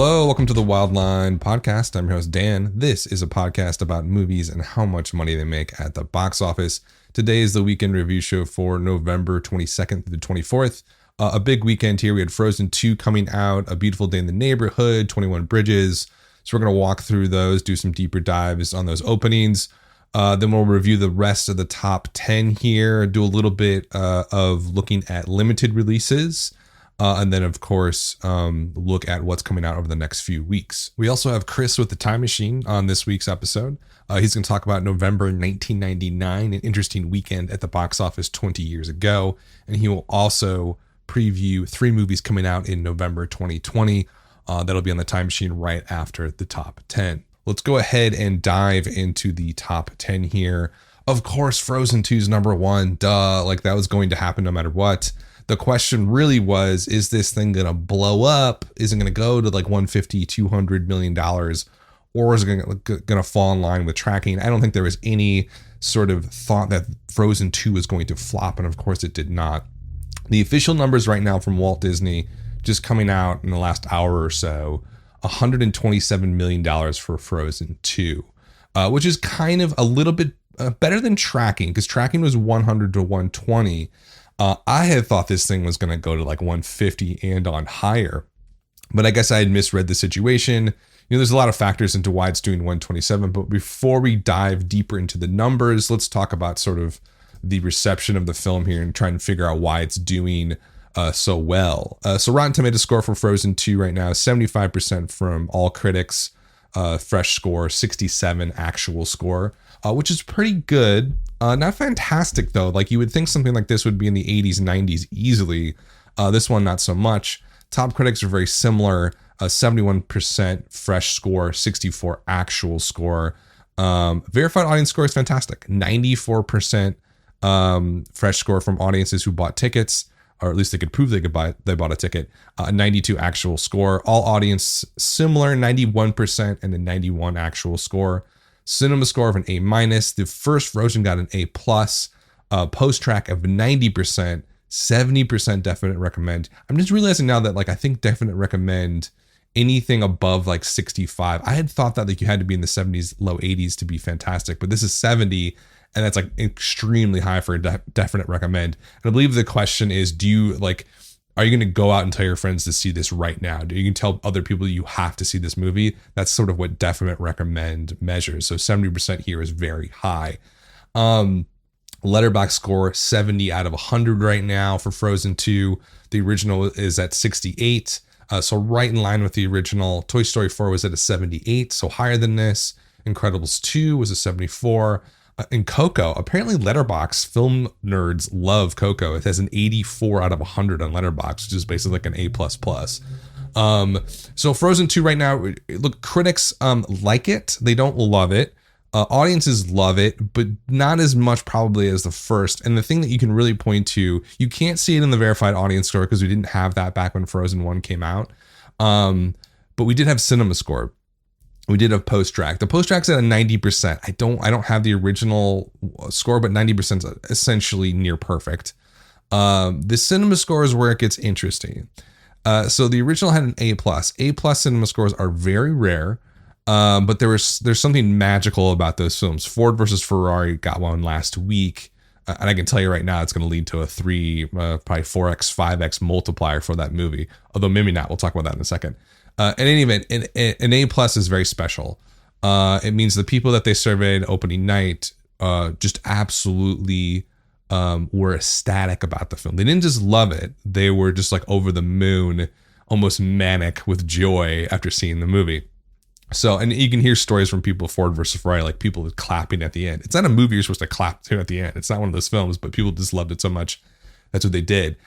Hello, welcome to the Wildline Podcast. I'm your host, Dan. This is a podcast about movies and how much money they make at the box office. Today is the weekend review show for November 22nd through the 24th. A big weekend here. We had Frozen 2 coming out, A Beautiful Day in the Neighborhood, 21 Bridges. So we're going to walk through those, do some deeper dives on those openings. Then we'll review the rest of the top 10 here, do a little bit of looking at limited releases. And then, of course, look at what's coming out over the next few weeks. We also have Chris with the Time Machine on this week's episode. He's going to talk about November 1999, an interesting weekend at the box office 20 years ago. And he will also preview 3 movies coming out in November 2020. That'll be on the Time Machine right after the top 10. Let's go ahead and dive into the top 10 here. Of course, Frozen 2's number one. Duh, like that was going to happen no matter what. The question really was, is this thing going to blow up? Is it going to go to like $150, $200 million? Or is it going to fall in line with tracking? I don't think there was any sort of thought that Frozen 2 was going to flop. And of course it did not. The official numbers right now from Walt Disney, just coming out in the last hour or so, $127 million for Frozen 2, which is kind of a little bit better than tracking, because tracking was 100 to 120. I had thought this thing was going to go to like 150 and on higher, but I guess I had misread the situation. You know, there's a lot of factors into why it's doing 127, but before we dive deeper into the numbers, let's talk about sort of the reception of the film here and try and figure out why it's doing so well. So Rotten Tomatoes score for Frozen 2 right now is 75% from all critics, fresh score, 67 actual score, which is pretty good. Not fantastic though. Like you would think something like this would be in the 80s, 90s easily. This one, not so much. Top critics are very similar. 71% fresh score, 64 actual score. Verified audience score is fantastic. 94% fresh score from audiences who bought tickets, or at least they could prove they bought a ticket. 92 actual score. All audience similar, 91% and a 91 actual score. Cinema score of an A-. The first Frozen got an A+. Post track of 90%, 70% definite recommend. I'm just realizing now that like I think definite recommend anything above like 65. I had thought that like you had to be in the 70s, low 80s to be fantastic, but this is 70. And that's like extremely high for a definite recommend. And I believe the question is, are you going to go out and tell your friends to see this right now? You can tell other people you have to see this movie. That's sort of what definite recommend measures. So 70% here is very high. Letterboxd score 70 out of 100 right now for Frozen 2. The original is at 68. So right in line with the original. Toy Story 4 was at a 78, so higher than this. Incredibles 2 was a 74. And Coco, apparently Letterboxd film nerds love Coco. It has an 84 out of 100 on Letterboxd, which is basically like an A++. So Frozen 2 right now, look, critics like it. They don't love it. Audiences love it, but not as much probably as the first. And the thing that you can really point to, you can't see it in the verified audience score because we didn't have that back when Frozen 1 came out. But we did have cinema score. We did have post track. The post track's at a 90%. I don't have the original score, but 90% is essentially near perfect. The cinema score is where it gets interesting. So the original had an A+. A+ cinema scores are very rare, but there's something magical about those films. Ford versus Ferrari got one last week, and I can tell you right now it's going to lead to a 3, probably 4x, 5x multiplier for that movie. Although maybe not. We'll talk about that in a second. In any event, an A+ is very special. It means the people that they surveyed opening night just absolutely were ecstatic about the film. They didn't just love it. They were just like over the moon, almost manic with joy after seeing the movie. So, and you can hear stories from people, Ford versus Ferrari, like people clapping at the end. It's not a movie you're supposed to clap to at the end. It's not one of those films, but people just loved it so much. That's what they did.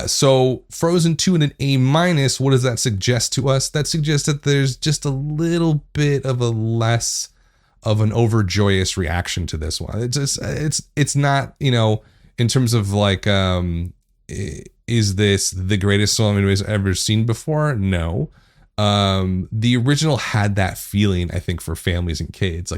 So Frozen 2 and an A-, what does that suggest to us? That suggests that there's just a little bit of a less of an overjoyous reaction to this one. It's not, in terms of like, is this the greatest film anybody's ever seen before? No. The original had that feeling, I think, for families and kids.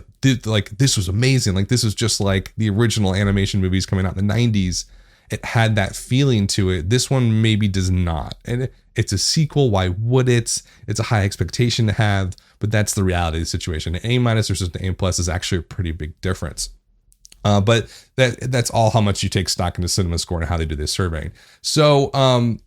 Like this was amazing. Like this was just like the original animation movies coming out in the 90s. it had that feeling to it. This one maybe does not. And it's a sequel. Why would it? It's a high expectation to have, but that's the reality of the situation. An A- versus an A+ is actually a pretty big difference. But that's all how much you take stock into Cinema Score and how they do this surveying. So,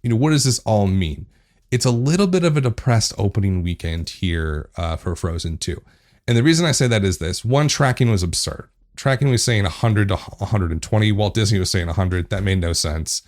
what does this all mean? It's a little bit of a depressed opening weekend here for Frozen 2. And the reason I say that is this. One, tracking was absurd. Tracking was saying 100 to 120. Walt Disney was saying 100. That made no sense.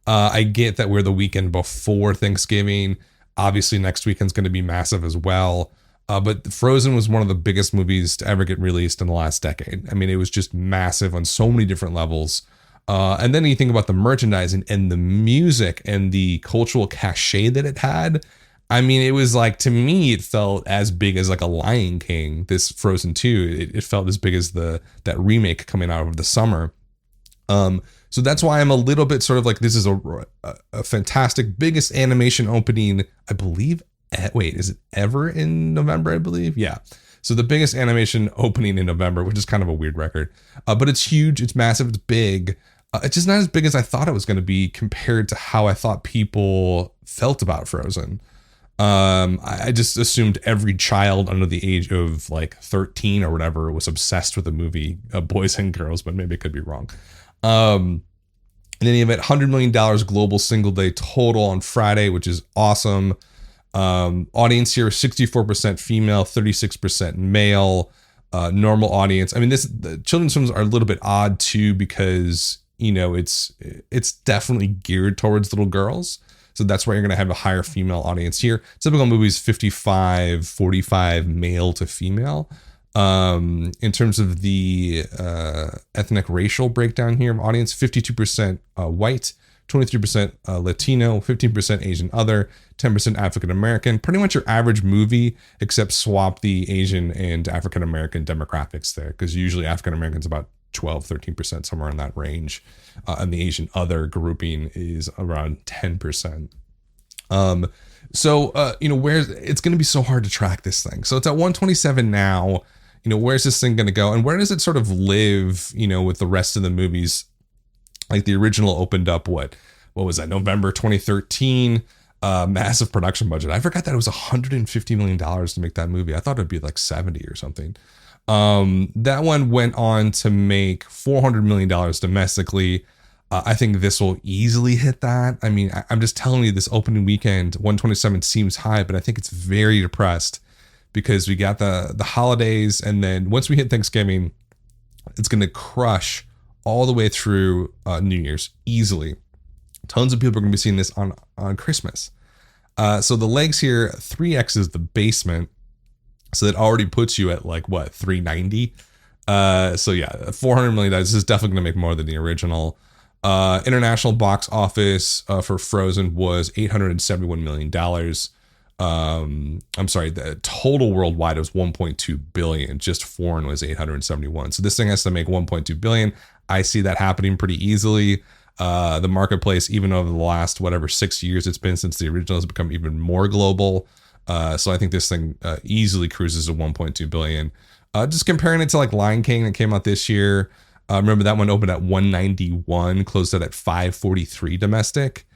I get that we're the weekend before Thanksgiving. Obviously, next weekend's going to be massive as well. But Frozen was one of the biggest movies to ever get released in the last decade. I mean, it was just massive on so many different levels. And then you think about the merchandising and the music and the cultural cachet that it had. I mean, it was like, to me, it felt as big as like a Lion King, this Frozen 2. It felt as big as that remake coming out over the summer. So that's why I'm a little bit sort of like, this is a fantastic, biggest animation opening, I believe. Wait, is it ever in November, I believe? Yeah. So the biggest animation opening in November, which is kind of a weird record. But it's huge, it's massive, it's big. It's just not as big as I thought it was going to be compared to how I thought people felt about Frozen. I just assumed every child under the age of like 13 or whatever was obsessed with the movie, boys and girls, but maybe it could be wrong. In any event, $100 million global single day total on Friday, which is awesome. Audience here, 64% female, 36% male, normal audience. I mean, the children's films are a little bit odd too, because, it's definitely geared towards little girls. So that's why you're going to have a higher female audience here. Typical movies, 45 male to female. In terms of the ethnic racial breakdown here of audience, 52% white, 23% Latino, 15% Asian other, 10% African American. Pretty much your average movie, except swap the Asian and African American demographics there, because usually African Americans about 12-13%, somewhere in that range, and the Asian other grouping is around 10%. Where's it's going to be so hard to track this thing. So it's at 127 now. Where's this thing going to go, and where does it sort of live? With the rest of the movies. Like the original opened up, what was that? November 2013, massive production budget. I forgot that it was $150 million to make that movie. I thought it'd be like 70 or something. That one went on to make $400 million domestically. I think this will easily hit that. I mean, I'm just telling you, this opening weekend, 127 seems high, but I think it's very depressed because we got the holidays. And then once we hit Thanksgiving, it's going to crush all the way through New Year's easily. Tons of people are going to be seeing this on Christmas. So the legs here, 3X is the basement. So that already puts you at like what, 390. So yeah, $400 million. This is definitely going to make more than the original. International box office for Frozen was $871 million. I'm sorry, the total worldwide was 1.2 billion. Just foreign was 871. So this thing has to make 1.2 billion. I see that happening pretty easily. The marketplace, even over the last 6 years it's been since the original, has become even more global. So I think this thing easily cruises to 1.2 billion. Just comparing it to like Lion King that came out this year. Remember that one opened at 191, closed out at 543 domestic.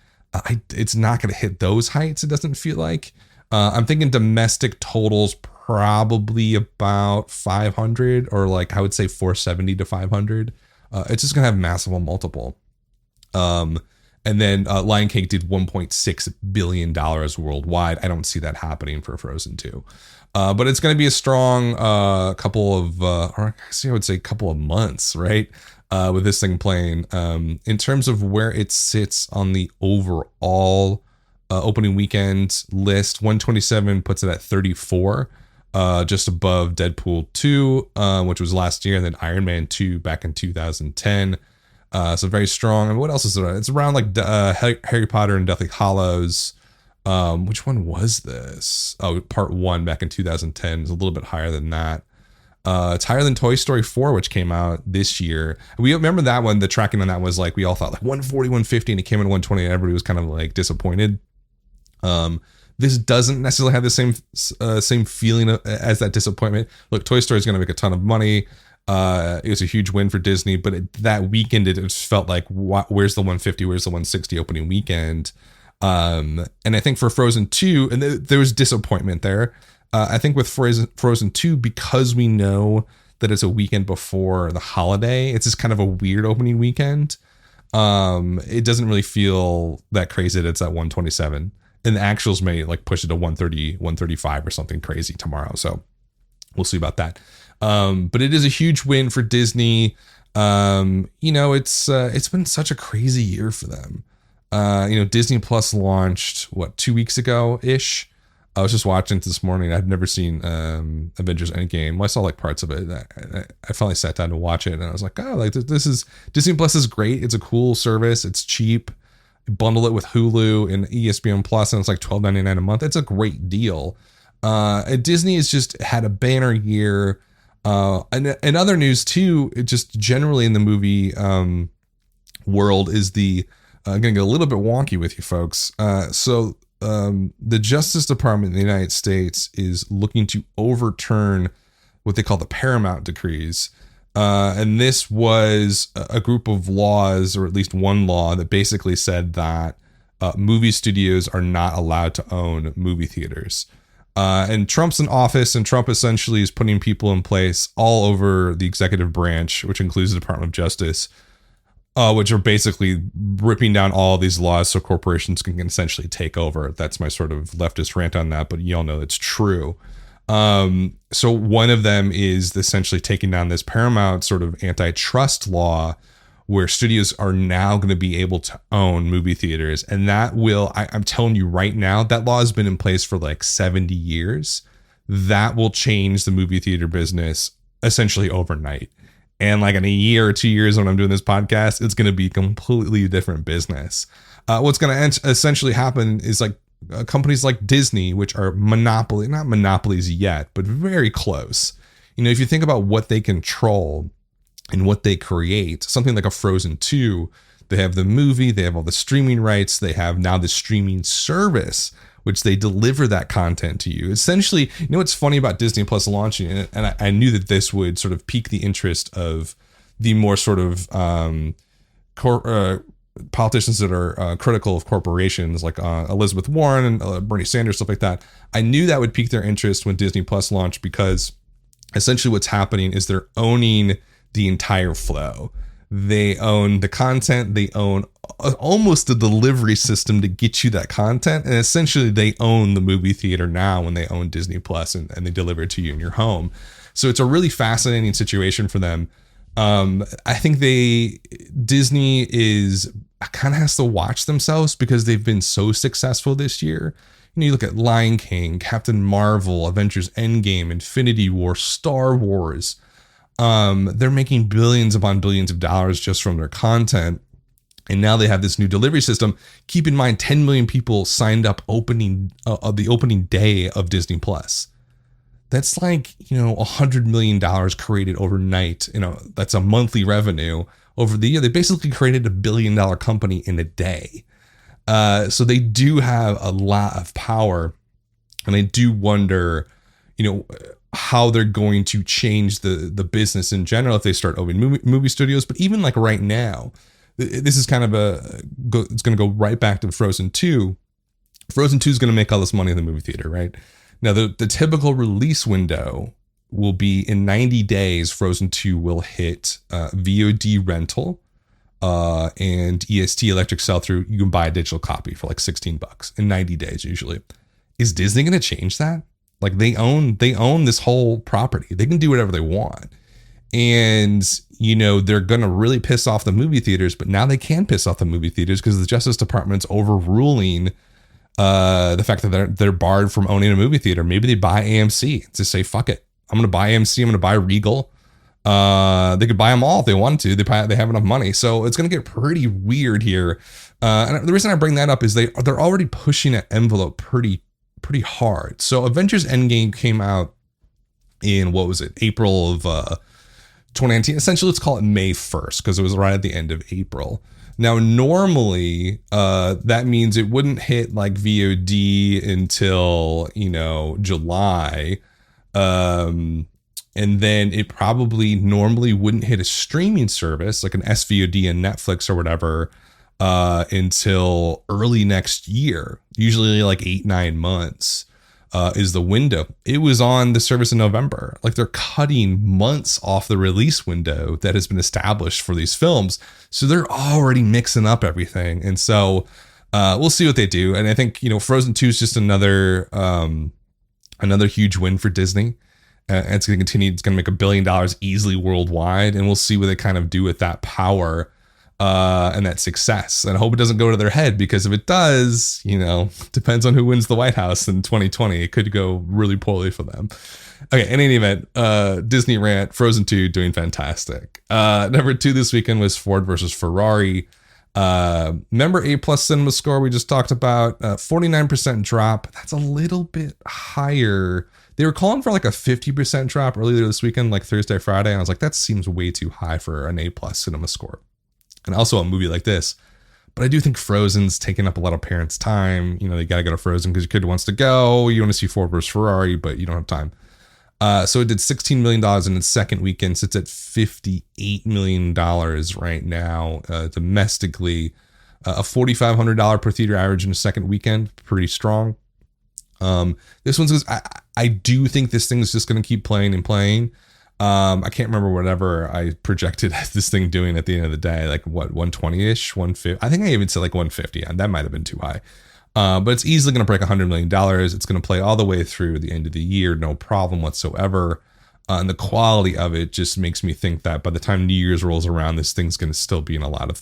It's not going to hit those heights, it doesn't feel like. I'm thinking domestic totals probably about 500, or like I would say 470 to 500. It's just going to have massive multiple. And then Lion King did $1.6 billion worldwide. I don't see that happening for Frozen 2. But it's going to be a strong couple of, or actually I would say couple of months, right? With this thing playing. In terms of where it sits on the overall opening weekend list, 127 puts it at 34, just above Deadpool 2, which was last year, and then Iron Man 2 back in 2010. So very strong. And what else is there? It's around like Harry Potter and Deathly Hallows. Which one was this? Oh, part 1 back in 2010 is a little bit higher than that. It's higher than Toy Story 4, which came out this year. We remember that one. The tracking on that was like, we all thought like 140, 150, and it came in 120, and everybody was kind of like disappointed. This doesn't necessarily have the same feeling as that disappointment. Look, Toy Story is going to make a ton of money. It was a huge win for Disney, but that weekend it just felt like, where's the 150, where's the 160 opening weekend? And I think for Frozen 2, and there was disappointment there. I think with Frozen 2, because we know that it's a weekend before the holiday, it's just kind of a weird opening weekend. It doesn't really feel that crazy that it's at 127. And the actuals may like push it to 130, 135 or something crazy tomorrow. So we'll see about that. But it is a huge win for Disney. It's been such a crazy year for them. Disney Plus launched 2 weeks ago ish. I was just watching it this morning. I'd never seen Avengers Endgame. Well, I saw like parts of it. I finally sat down to watch it, and I was like, oh, like this is Disney Plus is great. It's a cool service. It's cheap. Bundle it with Hulu and ESPN Plus, and it's like $12.99 a month. It's a great deal. Disney has just had a banner year. And other news too, it just generally in the movie world is I'm going to get a little bit wonky with you folks. The Justice Department in the United States is looking to overturn what they call the Paramount decrees. And this was a group of laws, or at least one law, that basically said that movie studios are not allowed to own movie theaters. And Trump's in office, and Trump essentially is putting people in place all over the executive branch, which includes the Department of Justice, which are basically ripping down all these laws so corporations can essentially take over. That's my sort of leftist rant on that, but you all know it's true. So one of them is essentially taking down this Paramount sort of antitrust law where studios are now going to be able to own movie theaters. And that will, I'm telling you right now, that law has been in place for like 70 years. That will change the movie theater business essentially overnight. And like in a year or 2 years when I'm doing this podcast, it's going to be a completely different business. What's going to essentially happen is like companies like Disney, which are not monopolies yet, but very close. If you think about what they control and what they create, something like a Frozen 2, they have the movie, they have all the streaming rights, they have now the streaming service, which they deliver that content to you. Essentially, what's funny about Disney Plus launching it, and I knew that this would sort of pique the interest of the more sort of politicians that are critical of corporations, like Elizabeth Warren and Bernie Sanders, stuff like that. I knew that would pique their interest when Disney Plus launched, because essentially what's happening is they're owning the entire flow. They own the content. They own almost a delivery system to get you that content. And essentially they own the movie theater now when they own Disney Plus, and they deliver it to you in your home. So it's a really fascinating situation for them. I think Disney kind of has to watch themselves because they've been so successful this year. You look at Lion King, Captain Marvel, Avengers Endgame, Infinity War, Star Wars. They're making billions upon billions of dollars just from their content. And now they have this new delivery system. Keep in mind, 10 million people signed up the opening day of Disney Plus. That's like, $100 million created overnight. That's a monthly revenue over the year. They basically created $1 billion company in a day. So they do have a lot of power. And I do wonder, how they're going to change the business in general if they start owning movie studios. But even like right now, this is kind of it's going to go right back to Frozen 2. Frozen 2 is going to make all this money in the movie theater, right? Now, the typical release window will be in 90 days. Frozen 2 will hit VOD rental and EST electric sell-through. You can buy a digital copy for like $16 in 90 days usually. Is Disney going to change that? Like they own this whole property. They can do whatever they want. And, they're going to really piss off the movie theaters, but now they can piss off the movie theaters because the Justice Department's overruling the fact that they're barred from owning a movie theater. Maybe they buy AMC to say, fuck it. I'm going to buy AMC. I'm going to buy Regal. They could buy them all if they wanted to. They have enough money. So it's going to get pretty weird here. And the reason I bring that up is they're already pushing an envelope pretty hard. So Avengers Endgame came out in, April of 2019. Essentially, let's call it May 1st because it was right at the end of April. Now, normally, that means it wouldn't hit like VOD until, July. And and then it probably normally wouldn't hit a streaming service like an SVOD and Netflix or whatever until early next year, usually like 8-9 months is the window. It was on the service in November. Like, they're cutting months off the release window that has been established for these films. So they're already mixing up everything. And so we'll see what they do. And I think, Frozen 2 is just another huge win for Disney. And it's going to continue. It's going to make $1 billion easily worldwide. And we'll see what they kind of do with that power and that success. And I hope it doesn't go to their head, because if it does, depends on who wins the White House in 2020. It could go really poorly for them. Okay, in any event, Disney rant, Frozen 2 doing fantastic. Number 2 this weekend was Ford versus Ferrari. Remember A+ cinema score we just talked about, 49% drop. That's a little bit higher. They were calling for like a 50% drop earlier this weekend, like Thursday, Friday. And I was like, that seems way too high for an A+ cinema score. And also a movie like this. But I do think Frozen's taking up a lot of parents' time. They got to go to Frozen because your kid wants to go. You want to see Ford versus Ferrari, but you don't have time. So it did $16 million in its second weekend. Sits at $58 million right now domestically. A $4,500 per theater average in the second weekend. Pretty strong. This one's, I do think this thing's just going to keep playing and playing. I can't remember whatever I projected this thing doing at the end of the day, like what, 120-ish, 150. I think I even said like 150, and that might have been too high. But it's easily going to break $100 million. It's going to play all the way through the end of the year, no problem whatsoever. And the quality of it just makes me think that by the time New Year's rolls around, this thing's going to still be in a lot of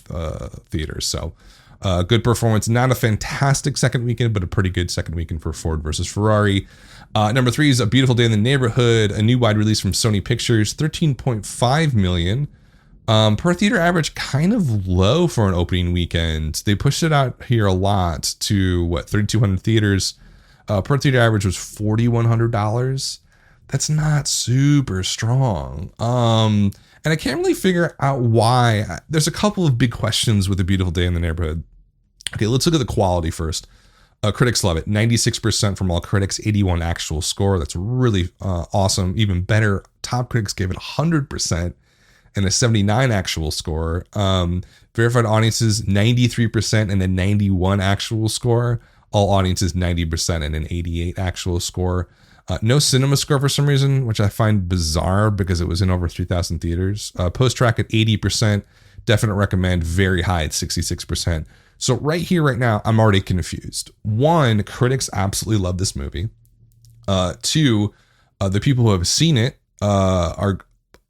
theaters. So good performance. Not a fantastic second weekend, but a pretty good second weekend for Ford versus Ferrari. Number 3 is A Beautiful Day in the Neighborhood, a new wide release from Sony Pictures, $13.5 million. Per theater average, kind of low for an opening weekend. They pushed it out here a lot to 3,200 theaters. Per theater average was $4,100. That's not super strong. And I can't really figure out why. There's a couple of big questions with A Beautiful Day in the Neighborhood. Okay, let's look at the quality first. Critics love it. 96% from all critics, 81 actual score. That's really awesome. Even better, top critics gave it 100% and a 79 actual score. Verified audiences, 93% and a 91 actual score. All audiences, 90% and an 88 actual score. No cinema score for some reason, which I find bizarre because it was in over 3,000 theaters. Post-track at 80%. Definite recommend, very high at 66%. So right here, right now, I'm already confused. 1, critics absolutely love this movie. 2, the people who have seen it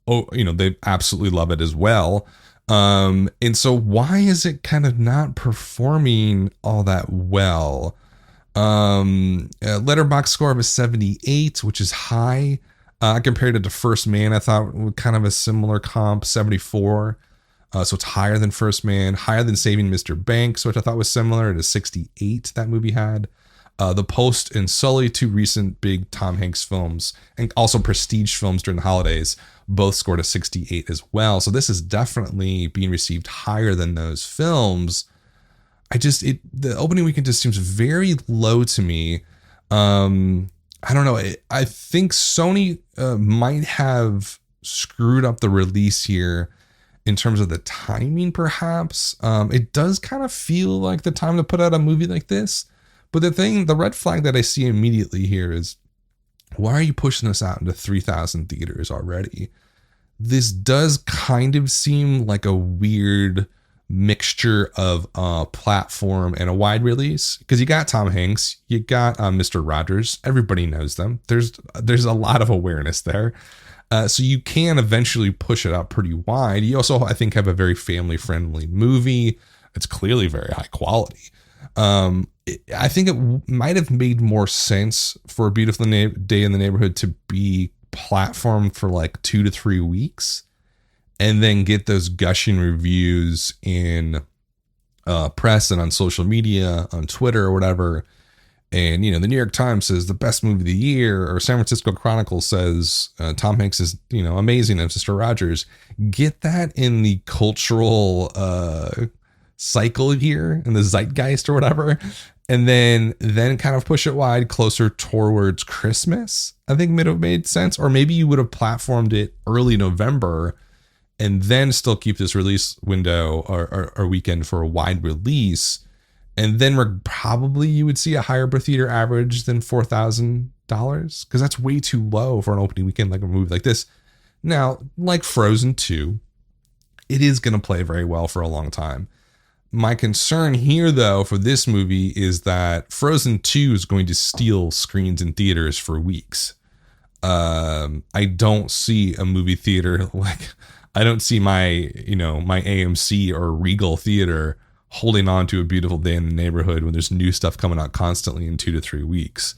they absolutely love it as well. And so why is it kind of not performing all that well? Letterboxd score of a 78, which is high. Compared to The First Man, I thought kind of a similar comp, 74. So it's higher than First Man, higher than Saving Mr. Banks, which I thought was similar to 68 that movie had. The Post and Sully, 2 recent big Tom Hanks films, and also prestige films during the holidays, both scored a 68 as well. So this is definitely being received higher than those films. The opening weekend just seems very low to me. I don't know. I think Sony might have screwed up the release here in terms of the timing, perhaps. It does kind of feel like the time to put out a movie like this. But the red flag that I see immediately here is, why are you pushing this out into 3,000 theaters already? This does kind of seem like a weird mixture of a platform and a wide release, because you got Tom Hanks, you got Mr. Rogers. Everybody knows them. There's a lot of awareness there. So you can eventually push it out pretty wide. You also, I think, have a very family-friendly movie. It's clearly very high quality. I think it might have made more sense for A Beautiful Day in the Neighborhood to be platformed for like 2 to 3 weeks and then get those gushing reviews in press and on social media, on Twitter or whatever. And, the New York Times says the best movie of the year, or San Francisco Chronicle says Tom Hanks is, amazing as Mr. Rogers. Get that in the cultural cycle here, in the zeitgeist or whatever. and then kind of push it wide closer towards Christmas. I think would have made sense. Or maybe you would have platformed it early November and then still keep this release window or weekend for a wide release. And then probably you would see a higher per theater average than $4,000, because that's way too low for an opening weekend like a movie like this. Now, like Frozen 2, it is going to play very well for a long time. My concern here, though, for this movie is that Frozen 2 is going to steal screens in theaters for weeks. I don't see a movie theater I don't see my AMC or Regal theater holding on to A Beautiful Day in the Neighborhood when there's new stuff coming out constantly in 2 to 3 weeks.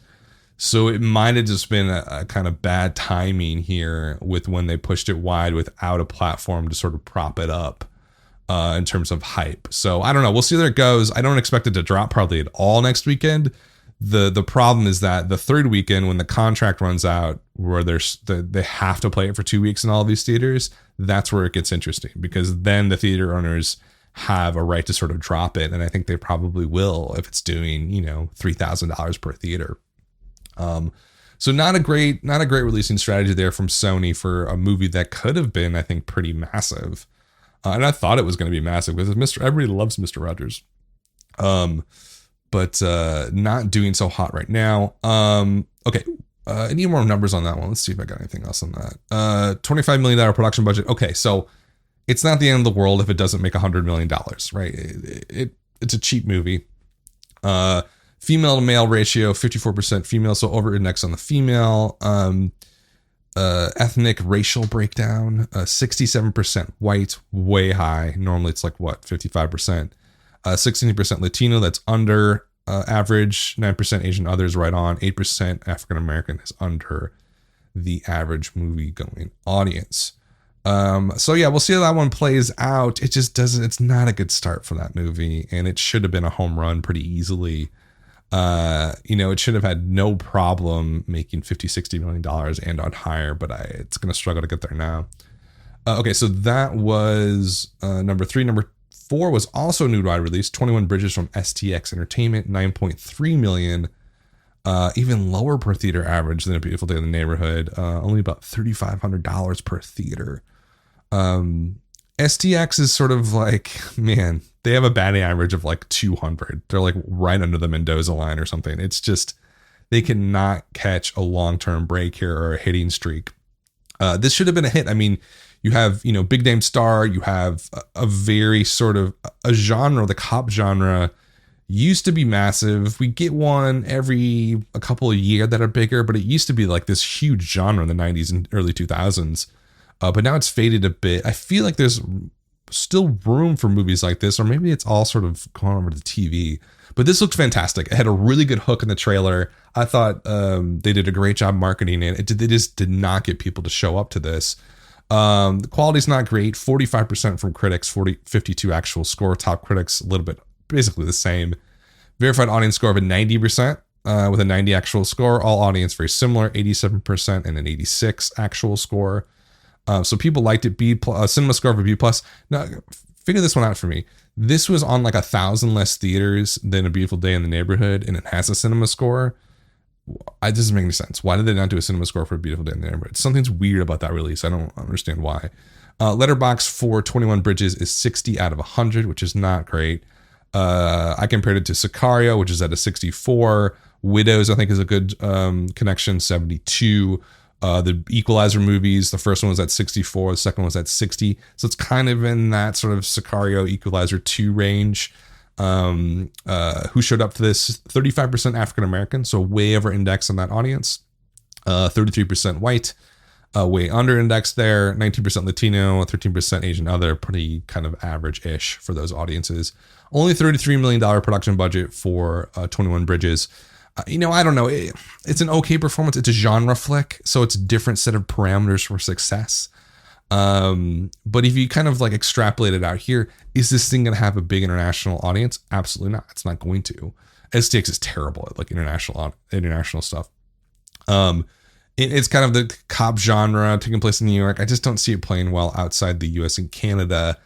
So it might have just been a kind of bad timing here with when they pushed it wide without a platform to sort of prop it up in terms of hype. So I don't know. We'll see where it goes. I don't expect it to drop probably at all next weekend. The problem is that the third weekend, when the contract runs out, where they have to play it for 2 weeks in all of these theaters, that's where it gets interesting, because then the theater owners have a right to sort of drop it. And I think they probably will if it's doing, $3,000 per theater. So not a great releasing strategy there from Sony for a movie that could have been, I think, pretty massive. And I thought it was going to be massive because everybody loves Mr. Rogers. But not doing so hot right now. Okay. I need more numbers on that one. Let's see if I got anything else on that. $25 million production budget. Okay. So it's not the end of the world if it doesn't make $100 million, right? It's a cheap movie. Female to male ratio, 54% female. So over index on the female. Ethnic racial breakdown, 67% white, way high. Normally it's 55%. 16% Latino, that's under average. 9% Asian others, right on. 8% African American is under the average movie going audience. So yeah, we'll see how that one plays out. It just doesn't, it's not a good start for that movie, and it should have been a home run pretty easily. It should have had no problem making $50-60 million and on higher, but it's going to struggle to get there now. Okay, so that was number 3. Number 4 was also new wide release, 21 Bridges from STX Entertainment, 9.3 million. Even lower per theater average than A Beautiful Day in the Neighborhood, only about $3,500 per theater. STX is sort of man, they have a batting average of 200. They're right under the Mendoza line or something. It's just, they cannot catch a long-term break here or a hitting streak. This should have been a hit. I mean, you have, big name star, you have a very sort of a genre, the cop genre used to be massive. We get one every a couple of years that are bigger, but it used to be this huge genre in the 90s and early 2000s. But now it's faded a bit. I feel like there's still room for movies like this, or maybe it's all sort of gone over to TV. But this looks fantastic. It had a really good hook in the trailer. I thought they did a great job marketing it. They just did not get people to show up to this. The quality's not great. 45% from critics, 52 actual score. Top critics, a little bit, basically the same. Verified audience score of a 90%. With a 90 actual score. All audience very similar, 87% and an 86 actual score. So people liked it. Cinema score of a B+. Now, figure this one out for me. This was on 1,000 less theaters than A Beautiful Day in the Neighborhood, and it has a cinema score. It doesn't make any sense. Why did they not do a cinema score for A Beautiful Day in the Neighborhood? Something's weird about that release. I don't understand why. Letterboxd for 21 Bridges is 60 out of 100, which is not great. I compared it to Sicario, which is at a 64. Widows, I think, is a good connection, 72. The Equalizer movies, the first one was at 64, the second one was at 60. So it's kind of in that sort of Sicario, Equalizer 2 range. Who showed up for this? 35% African American, so way over index in that audience. 33% white, way under index there. 19% Latino, 13% Asian other, pretty kind of average-ish for those audiences. Only $33 million production budget for 21 Bridges. I don't know. It's an okay performance. It's a genre flick, so it's a different set of parameters for success. But if you kind of extrapolate it out here, is this thing going to have a big international audience? Absolutely not. It's not going to. STX is terrible at international stuff. It's kind of the cop genre taking place in New York. I just don't see it playing well outside the US and Canada.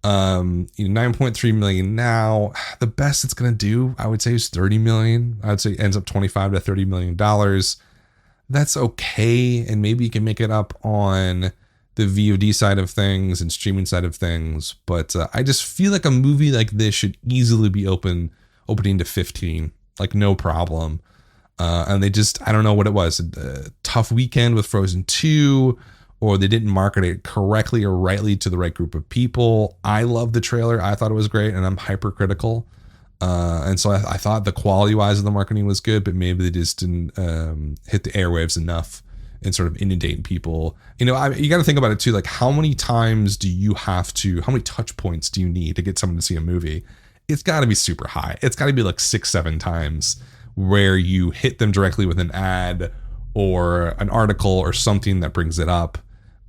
9.3 million now. The best it's gonna do, I would say, is 30 million. I would say it ends up 25 to 30 million dollars. That's okay, and maybe you can make it up on the VOD side of things and streaming side of things. But I just feel like a movie like this should easily be opening to 15, like no problem. And they just, I don't know what it was, a tough weekend with Frozen 2, or they didn't market it correctly or rightly to the right group of people. I love the trailer. I thought it was great, and I'm hypercritical. And so I thought the quality wise of the marketing was good, but maybe they just didn't hit the airwaves enough and sort of inundate people. You got to think about it too. Like, how many times how many touch points do you need to get someone to see a movie? It's got to be super high. It's got to be like 6-7 times where you hit them directly with an ad or an article or something that brings it up.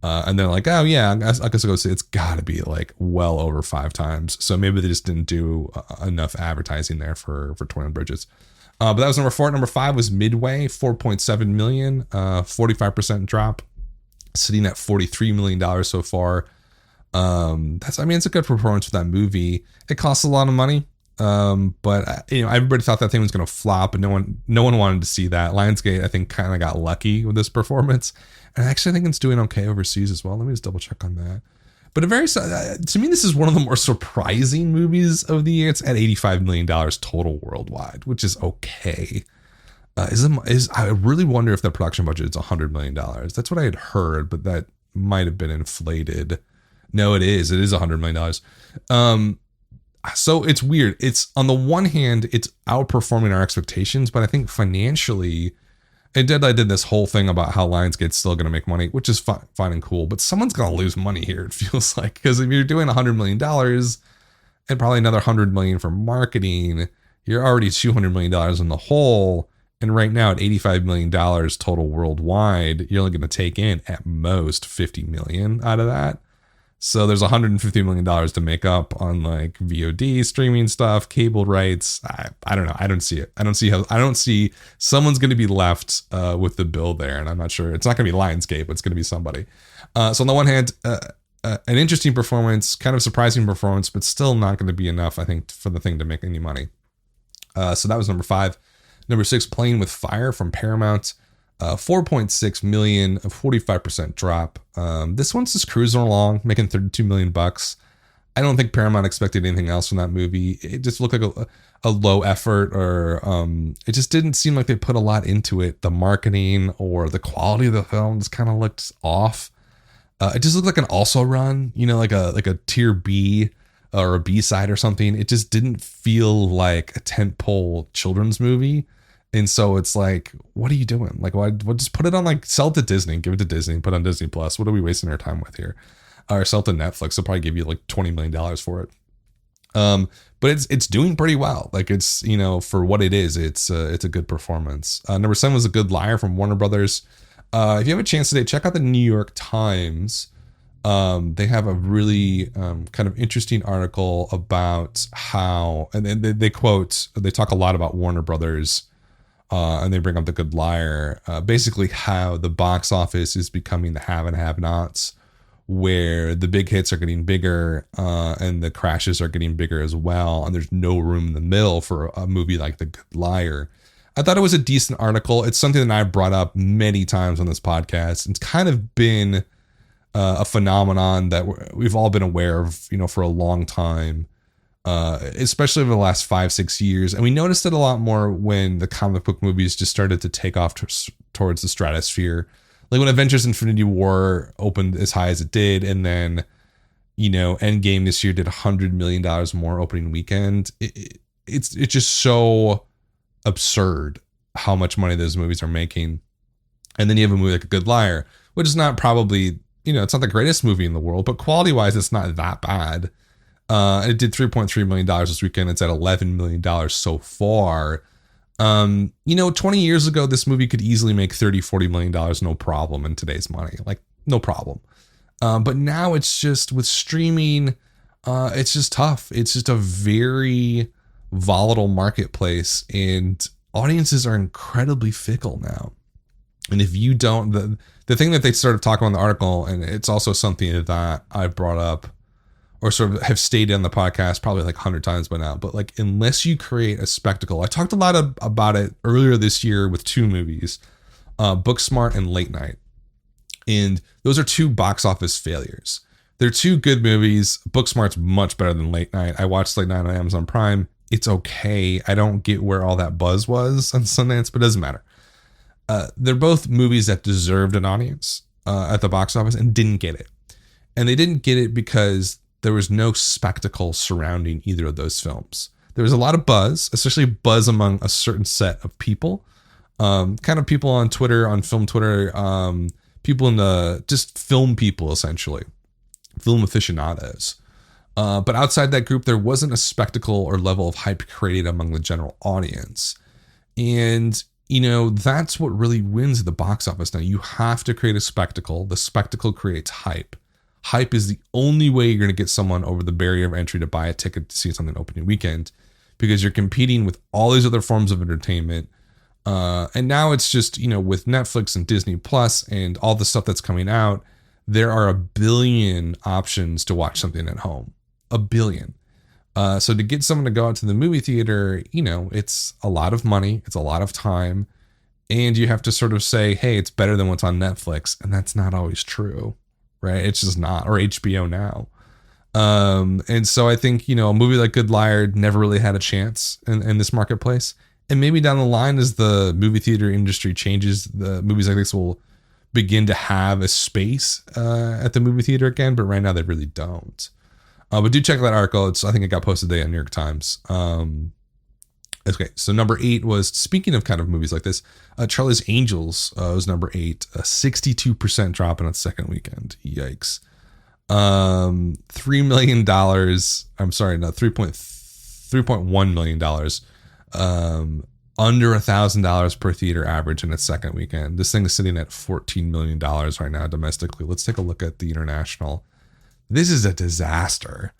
And they're like, oh yeah, I guess I'll go see. It's got to be like well over 5 times. So maybe they just didn't do enough advertising there for 21 Bridges. But that was number 4. Number 5 was Midway, 4.7 million, 45% drop, sitting at $43 million so far. It's a good performance for that movie. It costs a lot of money. But everybody thought that thing was going to flop, and no one wanted to see that. Lionsgate, I think, kind of got lucky with this performance. And I actually think it's doing okay overseas as well. Let me just double check on that. But to me, this is one of the more surprising movies of the year. It's at $85 million total worldwide, which is okay. I really wonder if the production budget is $100 million. That's what I had heard, but that might have been inflated. No, it is. It is $100 million. So it's weird. It's, on the one hand, it's outperforming our expectations, but I think financially, and Deadline did this whole thing about how Lionsgate's still going to make money, which is fine and cool, but someone's going to lose money here, it feels like, because if you're doing $100 million and probably another $100 million for marketing, you're already $200 million in the hole. And right now at $85 million total worldwide, you're only going to take in at most $50 million out of that. So there's $150 million to make up on like VOD, streaming stuff, cable rights. I don't know. I don't see it. I don't see someone's going to be left with the bill there. And I'm not sure. It's not going to be Lionsgate, but it's going to be somebody. So on the one hand, an interesting performance, kind of surprising performance, but still not going to be enough, I think, for the thing to make any money. So that was number 5. Number 6, Playing with Fire from Paramount. 4.6 million, a 45% drop. This one's just cruising along, making $32 million. I don't think Paramount expected anything else from that movie. It just looked like a low effort, or it just didn't seem like they put a lot into it. The marketing or the quality of the film just kind of looked off. It just looked like an also run, like a tier B or a B side or something. It just didn't feel like a tentpole children's movie. And so it's like, what are you doing? Like, why just put it on, like, sell it to Disney, give it to Disney, put it on Disney Plus. What are we wasting our time with here? Or sell it to Netflix. They'll probably give you like $20 million for it. But it's doing pretty well. Like, it's, for what it is, it's a good performance. Number 7 was A Good Liar from Warner Brothers. If you have a chance today, check out the New York Times. They have a really kind of interesting article about how, and they talk a lot about Warner Brothers. And they bring up The Good Liar, basically how the box office is becoming the have and have-nots, where the big hits are getting bigger and the crashes are getting bigger as well, and there's no room in the middle for a movie like The Good Liar. I thought it was a decent article. It's something that I've brought up many times on this podcast. It's kind of been a phenomenon that we've all been aware of, for a long time. Especially over the last 5-6 years. And we noticed it a lot more when the comic book movies just started to take off towards the stratosphere. Like when Avengers Infinity War opened as high as it did, and then, Endgame this year did $100 million more opening weekend. It's just so absurd how much money those movies are making. And then you have a movie like A Good Liar, which is not probably, it's not the greatest movie in the world, but quality-wise, it's not that bad. It did $3.3 million this weekend. It's at $11 million so far. 20 years ago, this movie could easily make $30-40 million, no problem, in today's money. Like, no problem. But now it's just, with streaming, it's just tough. It's just a very volatile marketplace, and audiences are incredibly fickle now. And if you don't, the thing that they started talking about in the article, and it's also something that I brought up or sort of have stayed on the podcast probably like 100 times by now, but like, unless you create a spectacle, I talked a lot about it earlier this year with two movies, Booksmart and Late Night. And those are two box office failures. They're two good movies. Booksmart's much better than Late Night. I watched Late Night on Amazon Prime. It's okay. I don't get where all that buzz was on Sundance, but it doesn't matter. They're both movies that deserved an audience at the box office and didn't get it. And they didn't get it because there was no spectacle surrounding either of those films. There was a lot of buzz, especially buzz among a certain set of people, kind of people on Twitter, on film Twitter, people in the just film people, essentially, film aficionados. But outside that group, there wasn't a spectacle or level of hype created among the general audience. And, you know, that's what really wins at the box office now. You have to create a spectacle. The spectacle creates hype. Hype is the only way you're going to get someone over the barrier of entry to buy a ticket to see something opening weekend, because you're competing with all these other forms of entertainment. And now it's just, you know, with Netflix and Disney Plus and all the stuff that's coming out, there are a billion options to watch something at home. A billion. So to get someone to go out to the movie theater, you know, it's a lot of money. It's a lot of time. And you have to sort of say, hey, it's better than what's on Netflix. And that's not always true. Right? It's just not, or HBO now. And so I think, you know, a movie like Good Liar never really had a chance in this marketplace. And maybe down the line, as the movie theater industry changes, the movies like this will begin to have a space at the movie theater again. But right now they really don't. But do check that article. I think it got posted today on New York Times. Okay, so number 8 was, speaking of kind of movies like this, Charlie's Angels was number 8, a 62% drop in its second weekend. Yikes. $3 million. I'm sorry, not $3.1 million. Under $1,000 per theater average in its second weekend. This thing is sitting at $14 million right now domestically. Let's take a look at the international. This is a disaster.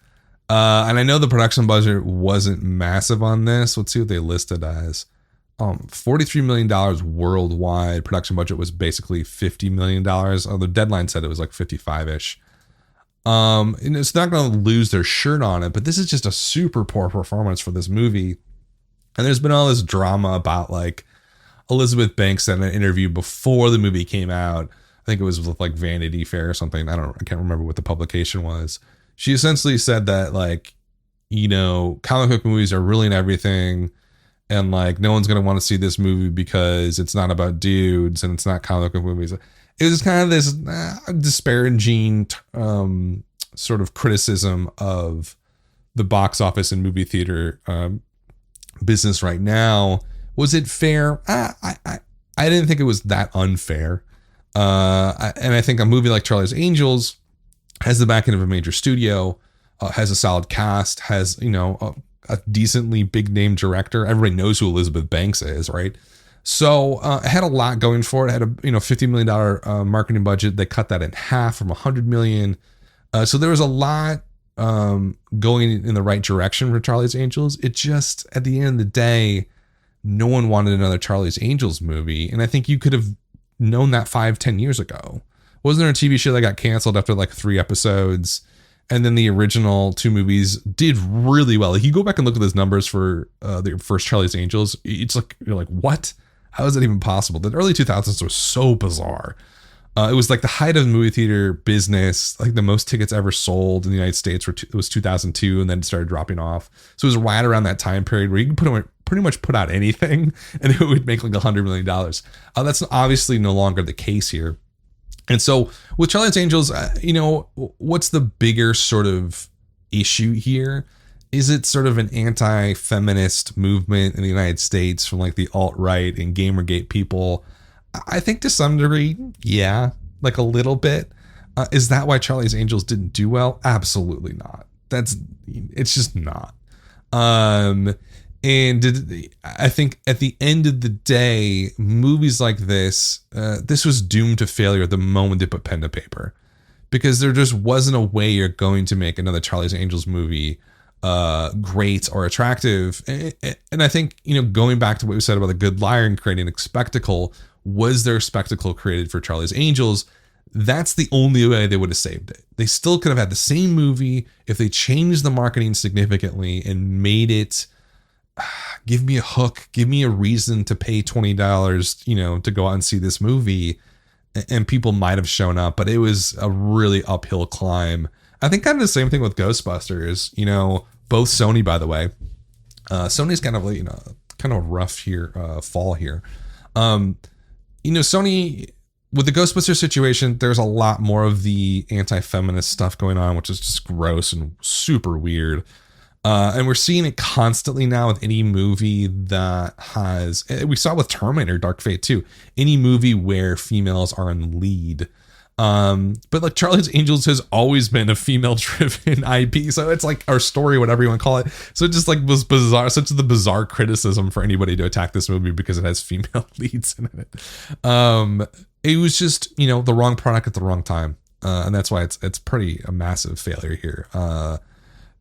And I know the production budget wasn't massive on this. Let's see what they listed as. $43 million worldwide. Production budget was basically $50 million. The deadline said it was like 55-ish. And it's not going to lose their shirt on it, but this is just a super poor performance for this movie. And there's been all this drama about like Elizabeth Banks in an interview before the movie came out. I think it was with like Vanity Fair or something. I can't remember what the publication was. She essentially said that, like, you know, comic book movies are ruining everything, and like no one's going to want to see this movie because it's not about dudes and it's not comic book movies. It was kind of this disparaging sort of criticism of the box office and movie theater business right now. Was it fair? I didn't think it was that unfair. And I think a movie like Charlie's Angels has the backing of a major studio, has a solid cast, has, you know, a decently big name director. Everybody knows who Elizabeth Banks is, right? So it had a lot going for it. It had a $50 million marketing budget. They cut that in half from $100 million. So there was a lot going in the right direction for Charlie's Angels. It just, at the end of the day, no one wanted another Charlie's Angels movie. And I think you could have known that 5-10 years ago. Wasn't there a TV show that got canceled after like 3 episodes? And then the original 2 movies did really well. Like, you go back and look at those numbers for the first Charlie's Angels. It's like, you're like, what? How is that even possible? The early 2000s was so bizarre. It was like the height of the movie theater business. Like the most tickets ever sold in the United States was 2002, and then it started dropping off. So it was right around that time period where you could pretty much put out anything and it would make like $100 million. That's obviously no longer the case here. And so with Charlie's Angels, what's the bigger sort of issue here? Is it sort of an anti-feminist movement in the United States from like the alt-right and Gamergate people? I think to some degree, yeah, like a little bit. Is that why Charlie's Angels didn't do well? Absolutely not. It's just not. And I think at the end of the day, movies like this was doomed to failure the moment they put pen to paper, because there just wasn't a way you're going to make another Charlie's Angels movie great or attractive. And I think, going back to what we said about The Good Liar and creating a spectacle, was there a spectacle created for Charlie's Angels? That's the only way they would have saved it. They still could have had the same movie if they changed the marketing significantly and made it give me a hook, give me a reason to pay $20, to go out and see this movie. And people might have shown up, but it was a really uphill climb. I think kind of the same thing with Ghostbusters, both Sony, by the way. Sony's kind of kind of rough here, fall here. Sony, with the Ghostbusters situation, there's a lot more of the anti-feminist stuff going on, which is just gross and super weird. And we're seeing it constantly now with any movie that has, we saw it with Terminator Dark Fate too, any movie where females are in lead. But like Charlie's Angels has always been a female driven IP. So it's like our story, whatever you want to call it. So it just like was bizarre, such the bizarre criticism for anybody to attack this movie because it has female leads in it. It was just, the wrong product at the wrong time. And that's why it's pretty a massive failure here.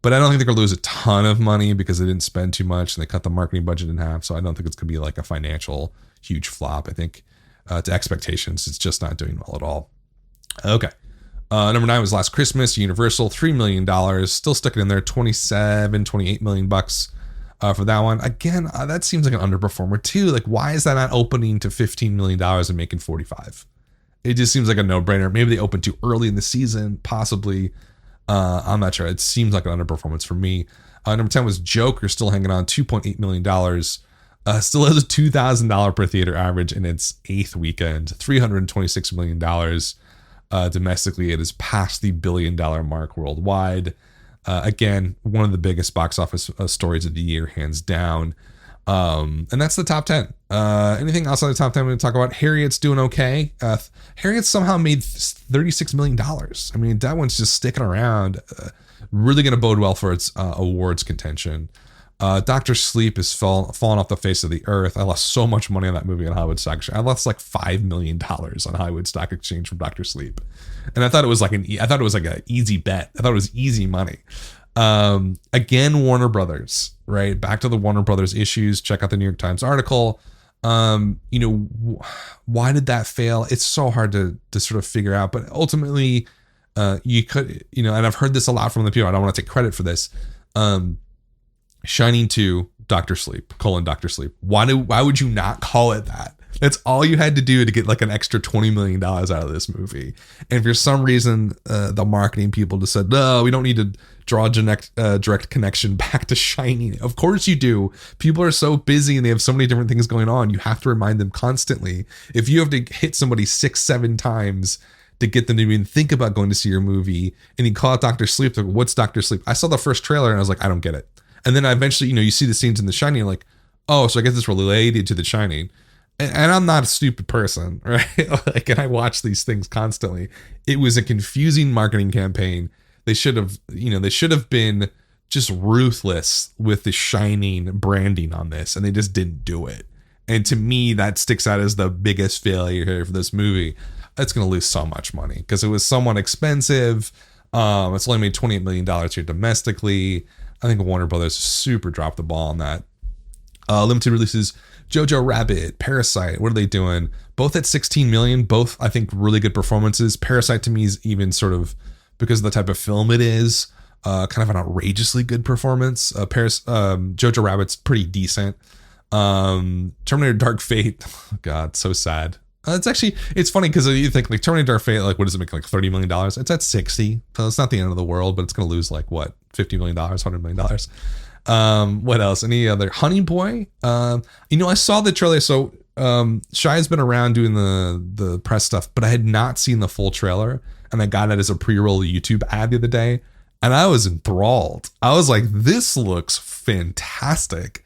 But I don't think they're going to lose a ton of money because they didn't spend too much and they cut the marketing budget in half. So I don't think it's going to be like a financial huge flop. I think to expectations, it's just not doing well at all. Okay. Number 9 was Last Christmas, Universal, $3 million. Still sticking in there, $28 million for that one. Again, that seems like an underperformer too. Like, why is that not opening to $15 million and making 45? It just seems like a no-brainer. Maybe they opened too early in the season, possibly. I'm not sure. It seems like an underperformance for me. Number 10 was Joker, still hanging on, $2.8 million. Still has a $2,000 per theater average in its 8th weekend, $326 million. Domestically, it has passed the $1 billion mark worldwide. Again, one of the biggest box office stories of the year, hands down. And that's the top 10. Anything else on the top 10 I'm going to talk about? Harriet's doing okay. Harriet somehow made $36 million. I mean, that one's just sticking around. Really going to bode well for its awards contention. Dr. Sleep is fallen off the face of the earth. I lost so much money on that movie on Hollywood Stock Exchange. I lost like $5 million on Hollywood Stock Exchange from Dr. Sleep. And I thought it was like an easy bet. I thought it was easy money. Again, Warner Brothers, right? Back to the Warner Brothers issues. Check out the New York Times article. Why did that fail? It's so hard to sort of figure out, but ultimately, you could, and I've heard this a lot from the people. I don't want to take credit for this. Shining 2, Dr. Sleep, Dr. Sleep. Why would you not call it that? That's all you had to do to get like an extra $20 million out of this movie. And for some reason, the marketing people just said, no, we don't need to draw a direct connection back to Shining. Of course you do. People are so busy and they have so many different things going on. You have to remind them constantly. If you have to hit somebody 6-7 times to get them to even think about going to see your movie, and you call it Dr. Sleep, like, what's Dr. Sleep? I saw the first trailer and I was like, I don't get it. And then eventually, you see the scenes in The Shining, you're like, oh, so I guess it's related to The Shining. And I'm not a stupid person, right? Like, and I watch these things constantly. It was a confusing marketing campaign. They should have been just ruthless with the Shining branding on this, and they just didn't do it. And to me, that sticks out as the biggest failure here for this movie. It's going to lose so much money because it was somewhat expensive. It's only made $28 million here domestically. I think Warner Brothers super dropped the ball on that. Limited releases, Jojo Rabbit, Parasite. What are they doing? Both at 16 million. Both, I think, really good performances. Parasite to me is even sort of, because of the type of film it is, kind of an outrageously good performance. Jojo Rabbit's pretty decent. Terminator Dark Fate. Oh God, so sad. It's funny because you think like Terminator Dark Fate, like what does it make, like $30 million? It's at 60, so it's not the end of the world, but it's going to lose like what, $50 million, $100 million. What else? Any other? Honey Boy. I saw the trailer. So Shia's been around doing the press stuff, but I had not seen the full trailer, and I got it as a pre-roll YouTube ad the other day, and I was enthralled. I was like, this looks fantastic.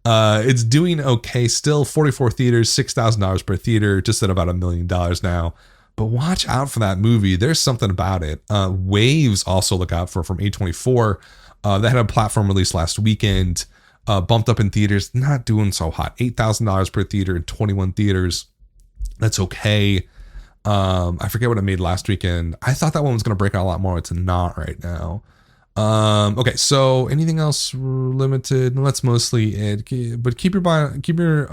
It's doing okay still. 44 theaters, $6,000 per theater, just at about $1 million now. But watch out for that movie. There's something about it. Waves also look out for from A24. That had a platform release last weekend. Bumped up in theaters, not doing so hot. $8,000 per theater in 21 theaters. That's okay. I forget what it made last weekend. I thought that one was going to break out a lot more. It's not right now. Okay, so anything else limited? That's mostly it. But keep your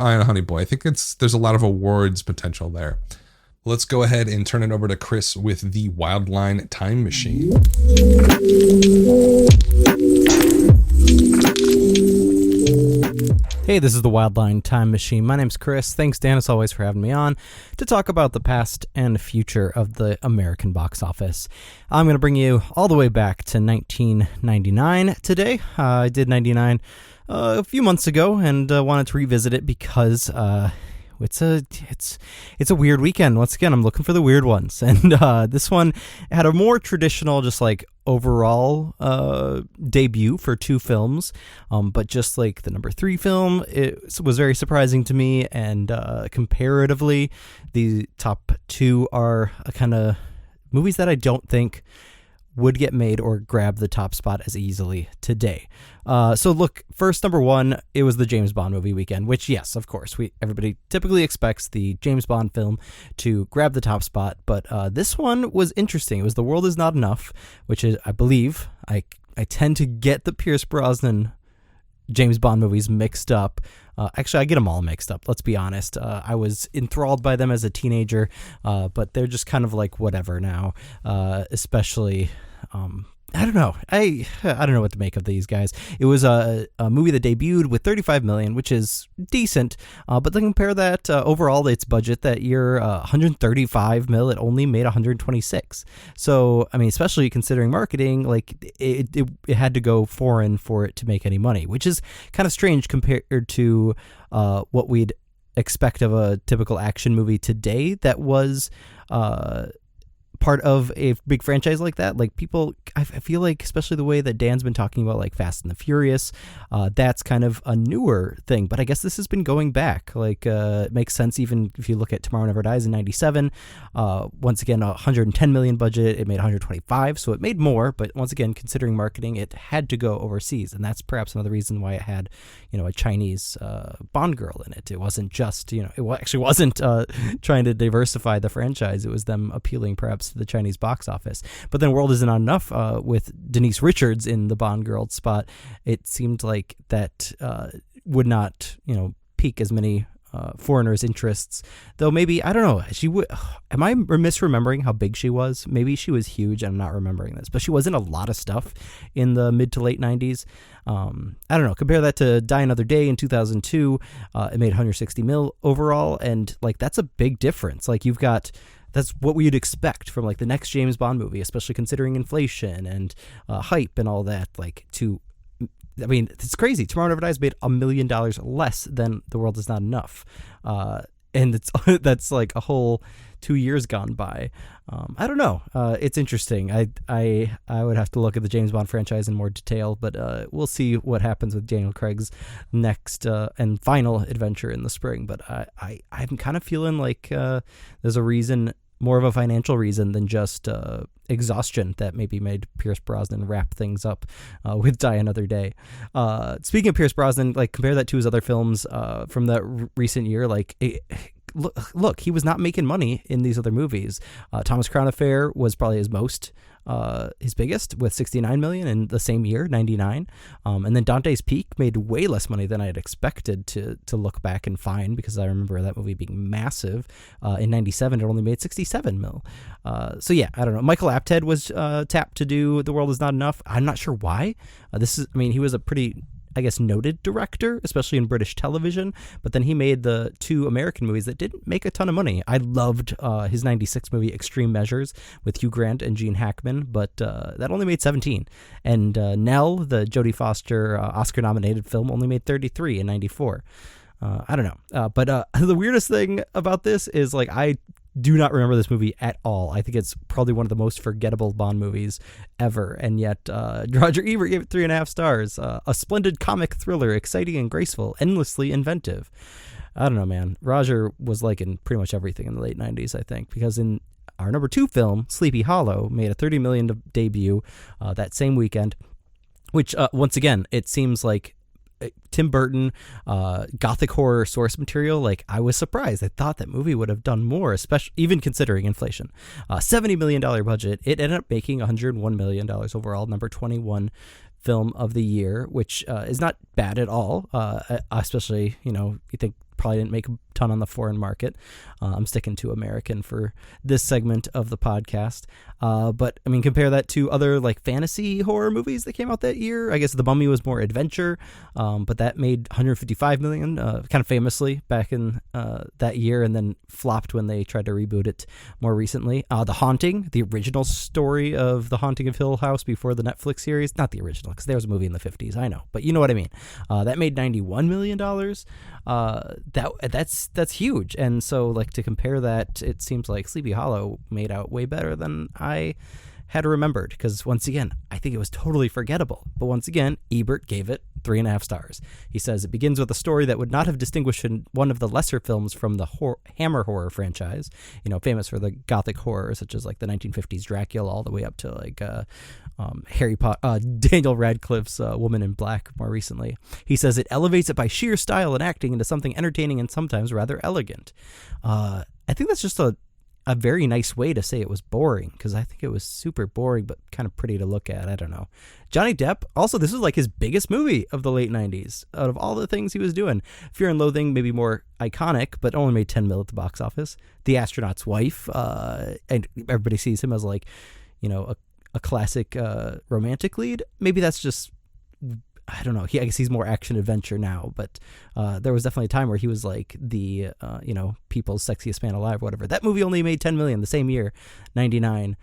eye on Honey Boy. I think there's a lot of awards potential there. Let's go ahead and turn it over to Chris with the Wildline Time Machine. Hey, this is the Wildline Time Machine. My name's Chris. Thanks, Dan, as always, for having me on to talk about the past and future of the American box office. I'm going to bring you all the way back to 1999 today. I did 99 a few months ago and wanted to revisit it because it's a weird weekend. Once again, I'm looking for the weird ones, and this one had a more traditional, just like overall debut for two films, but just like the number 3 film, it was very surprising to me, and comparatively, the top 2 are kind of movies that I don't think would get made or grab the top spot as easily today. So look, first, number 1, it was the James Bond movie weekend, which, yes, of course, everybody typically expects the James Bond film to grab the top spot, but this one was interesting. It was The World Is Not Enough, which is, I believe, I tend to get the Pierce Brosnan James Bond movies mixed up. Actually, I get them all mixed up, let's be honest. I was enthralled by them as a teenager, but they're just kind of like whatever now, especially... I don't know. I don't know what to make of these guys. It was a movie that debuted with $35 million, which is decent. But then compare that overall, its budget that year, $135 million. It only made $126. So I mean, especially considering marketing, like it had to go foreign for it to make any money, which is kind of strange compared to what we'd expect of a typical action movie today. That was part of a big franchise like that. Like people, I feel like, especially the way that Dan's been talking about like Fast and the Furious, that's kind of a newer thing, but I guess this has been going back. Like it makes sense even if you look at Tomorrow Never Dies in 97. Once again, $110 million budget, it made 125, so it made more, but once again, considering marketing, it had to go overseas, and that's perhaps another reason why it had, a Chinese Bond girl in it. It wasn't just, it actually wasn't trying to diversify the franchise. It was them appealing perhaps to the Chinese box office. But then World Isn't Enough, with Denise Richards in the Bond girl spot, it seemed like that would not, pique as many foreigners' interests. Though maybe, I don't know, she would. Am I misremembering how big she was? Maybe she was huge. I'm not remembering this, but she was in a lot of stuff in the mid to late 90s. I don't know. Compare that to Die Another Day in 2002. It made 160 mil overall, and like that's a big difference. Like that's what we'd expect from like the next James Bond movie, especially considering inflation and hype and all that. I mean, it's crazy. Tomorrow Never Dies made $1 million less than The World Is Not Enough. And that's like a whole 2 years gone by. I don't know. It's interesting. I would have to look at the James Bond franchise in more detail, but we'll see what happens with Daniel Craig's next and final adventure in the spring. But I'm kind of feeling like there's a reason, more of a financial reason than just exhaustion, that maybe made Pierce Brosnan wrap things up with Die Another Day. Speaking of Pierce Brosnan, like compare that to his other films from the recent year. Like look, he was not making money in these other movies. Thomas Crown Affair was probably his biggest, with $69 million in the same year, 99. And then Dante's Peak made way less money than I had expected to look back and find, because I remember that movie being massive. In 97, it only made 67 mil. So yeah, I don't know. Michael Apted was tapped to do The World Is Not Enough. I'm not sure why. He was a pretty, I guess, noted director, especially in British television, but then he made the 2 American movies that didn't make a ton of money. I loved his 96 movie Extreme Measures with Hugh Grant and Gene Hackman, but that only made 17. And Nell, the Jodie Foster Oscar-nominated film, only made 33 in 94. I don't know. But the weirdest thing about this is, like, I do not remember this movie at all. I think it's probably one of the most forgettable Bond movies ever, and yet Roger Ebert gave it 3.5 stars. A splendid comic thriller, exciting and graceful, endlessly inventive. I don't know, man. Roger was like in pretty much everything in the late 90s, I think, because in our number 2 film, Sleepy Hollow, made a $30 million debut that same weekend, which once again, it seems like Tim Burton, gothic horror source material. Like, I was surprised. I thought that movie would have done more, especially even considering inflation. $70 million budget. It ended up making $101 million overall, number 21 film of the year, which is not bad at all. Especially, you think probably didn't make a ton on the foreign market. I'm sticking to American for this segment of the podcast. But I mean, compare that to other like fantasy horror movies that came out that year. I guess The Mummy was more adventure, but that made 155 million, kind of famously back in that year, and then flopped when they tried to reboot it more recently. The Haunting, the original story of The Haunting of Hill House before the Netflix series, not the original because there was a movie in the 50s, I know, but you know what I mean. That made $91 million. That's huge. And so like to compare that, it seems like Sleepy Hollow made out way better than I had remembered, because once again, I think it was totally forgettable. But once again, Ebert gave it 3.5 stars. He says it begins with a story that would not have distinguished one of the lesser films from the Hammer horror franchise, famous for the gothic horror such as like the 1950s Dracula all the way up to like Harry Potter, Daniel Radcliffe's Woman in Black more recently. He says it elevates it by sheer style and acting into something entertaining and sometimes rather elegant. I think that's just a very nice way to say it was boring, because I think it was super boring but kind of pretty to look at. I don't know. Johnny Depp, also, this was like his biggest movie of the late 90s out of all the things he was doing. Fear and Loathing, maybe more iconic, but only made 10 mil at the box office. The Astronaut's Wife, and everybody sees him as like, a classic romantic lead. Maybe that's just, I don't know. I guess he's more action adventure now, but there was definitely a time where he was like the, people's sexiest man alive, whatever. That movie only made 10 million the same year, 99.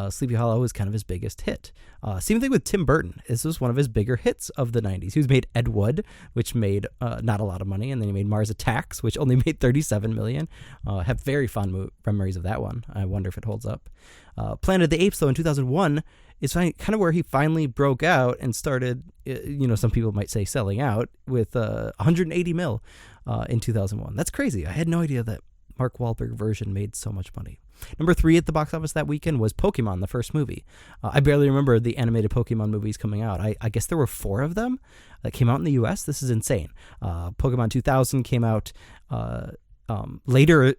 Sleepy Hollow was kind of his biggest hit. Same thing with Tim Burton. This was one of his bigger hits of the 90s. He made Ed Wood, which made not a lot of money, and then he made Mars Attacks, which only made 37 million. Have very fond memories of that one. I wonder if it holds up. Planet of the Apes, though, in 2001, is kind of where he finally broke out and started, some people might say selling out, with 180 mil in 2001. That's crazy. I had no idea that Mark Wahlberg version made so much money. Number 3 at the box office that weekend was Pokemon, the first movie. I barely remember the animated Pokemon movies coming out. I guess there were 4 of them that came out in the U.S. This is insane. Pokemon 2000 came out earlier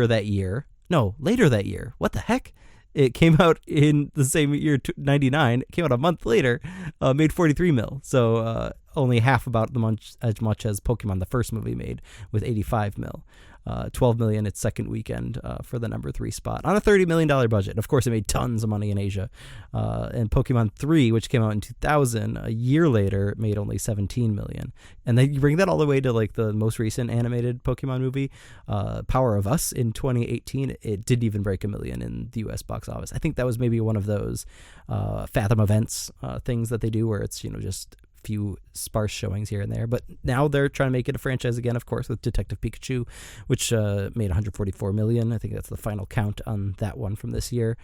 that year. No, later that year. What the heck? It came out in the same year, 99. It came out a month later, made 43 mil. So only half about as much as Pokemon, the first movie, made, with 85 mil. 12 million its second weekend for the number 3 spot on a $30 million budget. Of course, it made tons of money in Asia. And Pokemon 3, which came out in 2000, a year later, made only 17 million. And then you bring that all the way to like the most recent animated Pokemon movie, Power of Us, in 2018. It didn't even break $1 million in the US box office. I think that was maybe one of those Fathom events things that they do where it's, just few sparse showings here and there, but now they're trying to make it a franchise again, of course, with Detective Pikachu, which made 144 million. I think that's the final count on that one from this year.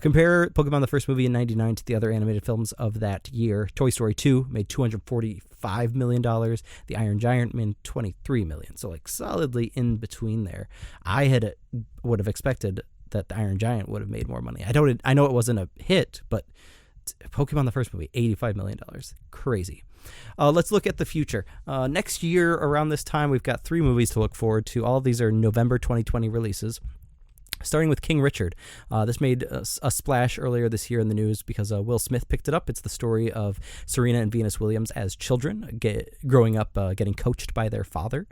Compare Pokemon, the first movie in 99, to the other animated films of that year. Toy Story 2 made $245 million. The Iron Giant made 23 million, so like solidly in between there. I would have expected that the Iron Giant would have made more money. I know it wasn't a hit, but Pokemon, the first movie, $85 million. Crazy. Let's look at the future. Next year, around this time, we've got 3 movies to look forward to. All of these are November 2020 releases. Starting with King Richard. This made a splash earlier this year in the news because Will Smith picked it up. It's the story of Serena and Venus Williams as children, growing up, getting coached by their father.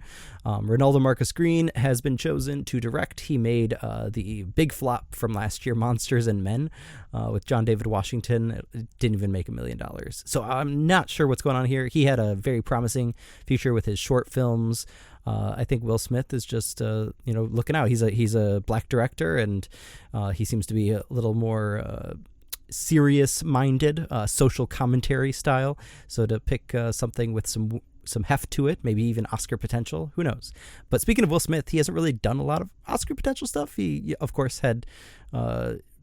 Ronaldo Marcus Green has been chosen to direct. He made the big flop from last year, Monsters and Men, with John David Washington. It didn't even make $1 million. So I'm not sure what's going on here. He had a very promising future with his short films. I think Will Smith is just, looking out. He's a black director, and he seems to be a little more serious-minded, social commentary style. So to pick something with some heft to it, maybe even Oscar potential, who knows? But speaking of Will Smith, he hasn't really done a lot of Oscar potential stuff. He, of course, had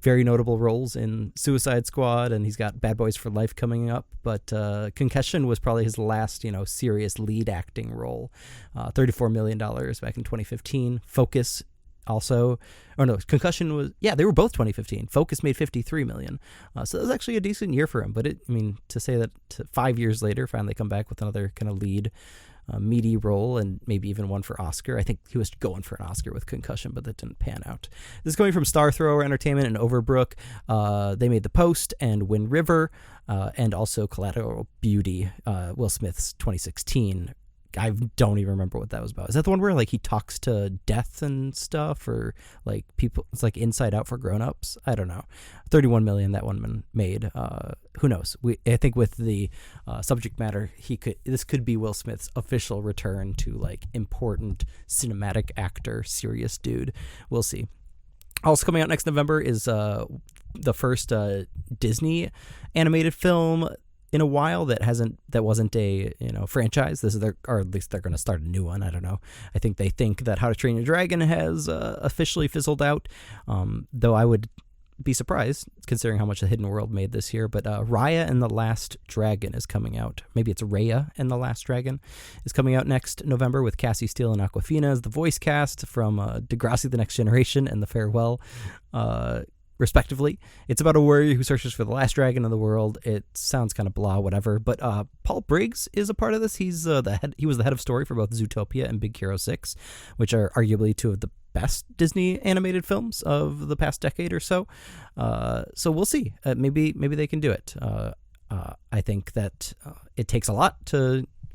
very notable roles in Suicide Squad, and he's got Bad Boys for Life coming up. But Concussion was probably his last, serious lead acting role. $34 million back in 2015. Focus also, or no, Concussion was, they were both 2015. Focus made 53 million. So that was actually a decent year for him. But to say that 5 years later, finally come back with another kind of lead meaty role, and maybe even one for Oscar. I think he was going for an Oscar with Concussion, but that didn't pan out. This is coming from Star Thrower Entertainment and Overbrook. They made The Post and Wind River, and also Collateral Beauty, Will Smith's 2016 I don't even remember what that was about. Is that the one where like he talks to death and stuff, or like people? It's like Inside Out for grown-ups. I don't know. 31 million that one made. Who knows? I think with the subject matter, this could be Will Smith's official return to like important cinematic actor, serious dude. We'll see. Also coming out next November is the first Disney animated film in a while that wasn't a franchise. This is or at least they're going to start a new one. I don't know. I think they think that How to Train Your Dragon has officially fizzled out, though I would be surprised considering how much The Hidden World made this year. But Raya and the Last Dragon is coming out. Maybe it's Raya and the Last Dragon is coming out next November with Cassie Steele and Awkwafina as the voice cast from Degrassi: The Next Generation and The Farewell, respectively. It's about a warrior who searches for the last dragon in the world. It sounds kind of blah, whatever. But Paul Briggs is a part of this. He's he was the head of story for both Zootopia and Big Hero 6, which are arguably two of the best Disney animated films of the past decade or so. So we'll see. Maybe they can do it. I think that it takes a lot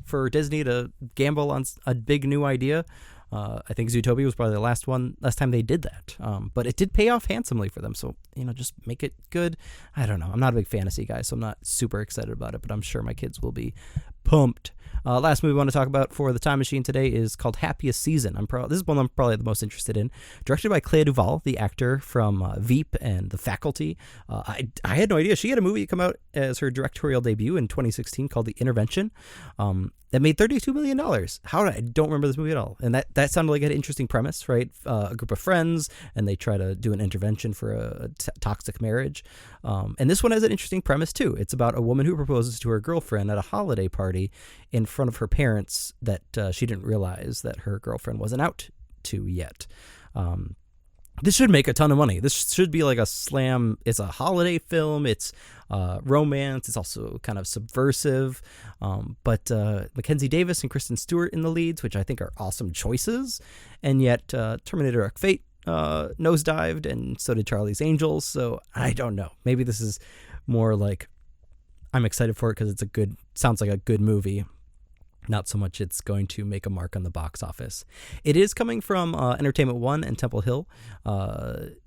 for Disney to gamble on a big new idea. I think Zootopia was probably the last time they did that. But it did pay off handsomely for them. So, just make it good. I don't know. I'm not a big fantasy guy, so I'm not super excited about it, but I'm sure my kids will be pumped. Last movie I want to talk about for the Time Machine today is called Happiest Season. This is one I'm probably the most interested in. Directed by Clea Duvall, the actor from Veep and The Faculty. I had no idea. She had a movie come out as her directorial debut in 2016 called The Intervention. That made $32 million. I don't remember this movie at all. And that sounded like an interesting premise, right? A group of friends, and they try to do an intervention for a toxic marriage. And this one has an interesting premise, too. It's about a woman who proposes to her girlfriend at a holiday party in front of her parents that she didn't realize that her girlfriend wasn't out to yet. This should make a ton of money. This should be like a slam. It's a holiday film. It's romance. It's also kind of subversive. But Mackenzie Davis and Kristen Stewart in the leads, which I think are awesome choices. And yet Terminator Dark Fate nosedived, and so did Charlie's Angels. So I don't know. Maybe this is more like I'm excited for it because sounds like a good movie. Not so much it's going to make a mark on the box office. It is coming from Entertainment One and Temple Hill.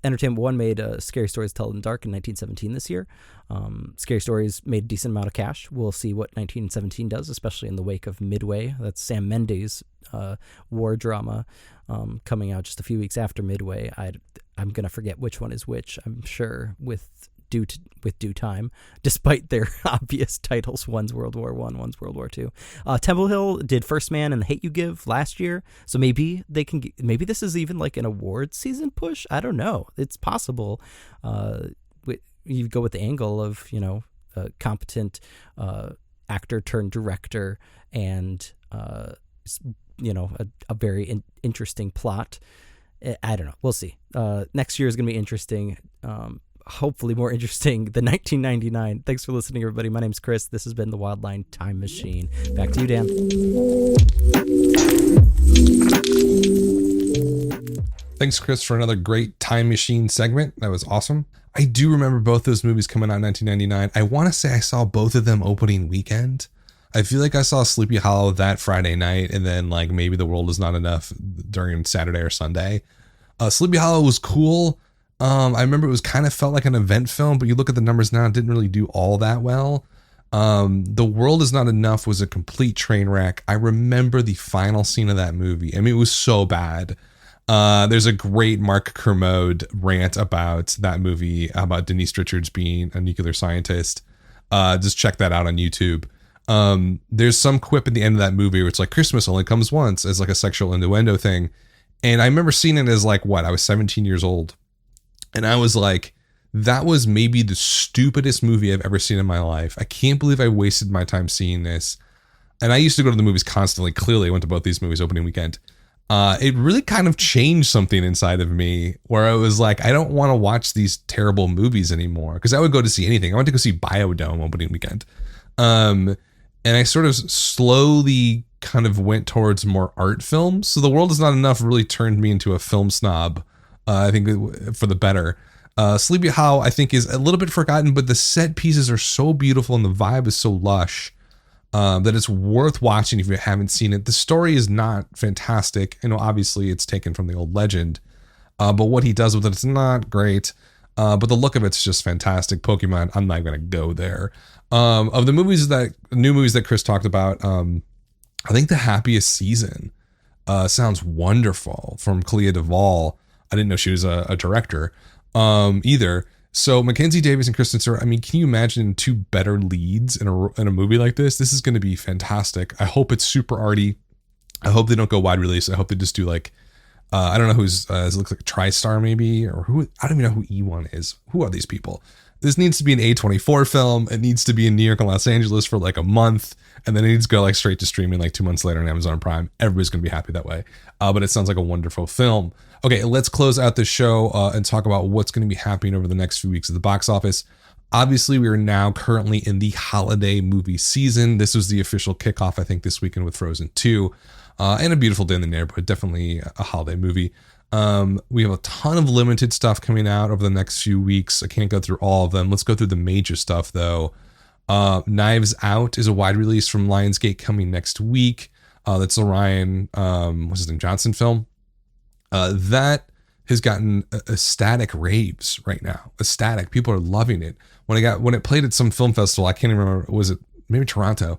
Entertainment One made Scary Stories Told in the Dark in 1917 this year. Scary Stories made a decent amount of cash. We'll see what 1917 does, especially in the wake of Midway. That's Sam Mendes' war drama coming out just a few weeks after Midway. I'm going to forget which one is which, I'm sure, with due time, despite their obvious titles. One's World War I, one's World War II. Temple Hill did First Man and The Hate U Give last year, so maybe they can. Maybe this is even like an award season push. I don't know. It's possible. You go with the angle of a competent actor turned director and a very interesting plot. I don't know. We'll see. Next year is going to be interesting. Hopefully more interesting than 1999. Thanks for listening, everybody. My name's Chris. This has been the Wildline Time Machine. Back to you, Dan. Thanks, Chris, for another great Time Machine segment. That was awesome. I do remember both those movies coming out in 1999. I want to say I saw both of them opening weekend. I feel like I saw Sleepy Hollow that Friday night, and then like maybe The World Is Not Enough during Saturday or Sunday. Sleepy Hollow was cool. I remember it was kind of felt like an event film, but you look at the numbers now, it didn't really do all that well. The World Is Not Enough was a complete train wreck. I remember the final scene of that movie. I mean, it was so bad. There's a great Mark Kermode rant about that movie, about Denise Richards being a nuclear scientist. Just check that out on YouTube. There's some quip at the end of that movie where it's like Christmas only comes once, as like a sexual innuendo thing. And I remember seeing it as like, I was 17 years old. And I was like, that was maybe the stupidest movie I've ever seen in my life. I can't believe I wasted my time seeing this. And I used to go to the movies constantly. Clearly, I went to both these movies opening weekend. It really kind of changed something inside of me where I was like, I don't want to watch these terrible movies anymore. Because I would go to see anything. I went to go see Biodome opening weekend. And I sort of slowly kind of went towards more art films. So The World Is Not Enough really turned me into a film snob. I think for the better. Sleepy Hollow, I think, is a little bit forgotten, but the set pieces are so beautiful and the vibe is so lush. that it's worth watching if you haven't seen it. The story is not fantastic. Obviously it's taken from the old legend, but what he does with it's not great. But the look of it's just fantastic. Pokemon, I'm not going to go there. Of the new movies that Chris talked about, I think The Happiest Season sounds wonderful, from Clea Duvall. I didn't know she was a director either. So Mackenzie Davis and Kristen Stewart, I mean, can you imagine two better leads in a movie like this? This is going to be fantastic. I hope it's super arty. I hope they don't go wide release. I hope they just do like, I don't know who's, it looks like TriStar maybe, or who, I don't even know who E1 is. Who are these people? This needs to be an A24 film. It needs to be in New York and Los Angeles for like a month, and then it needs to go like straight to streaming like 2 months later on Amazon Prime. Everybody's going to be happy that way. But it sounds like a wonderful film. Okay, let's close out the show and talk about what's going to be happening over the next few weeks at the box office. Obviously, we are now currently in the holiday movie season. This was the official kickoff, I think, this weekend with Frozen 2. And A Beautiful Day in the Neighborhood, definitely a holiday movie. We have a ton of limited stuff coming out over the next few weeks. I can't go through all of them. Let's go through the major stuff though. Knives Out is a wide release from Lionsgate coming next week. That's a Ryan, what's his name, Johnson film. That has gotten ecstatic raves right now. Ecstatic. People are loving it. When it played at some film festival, I can't even remember, was it maybe Toronto?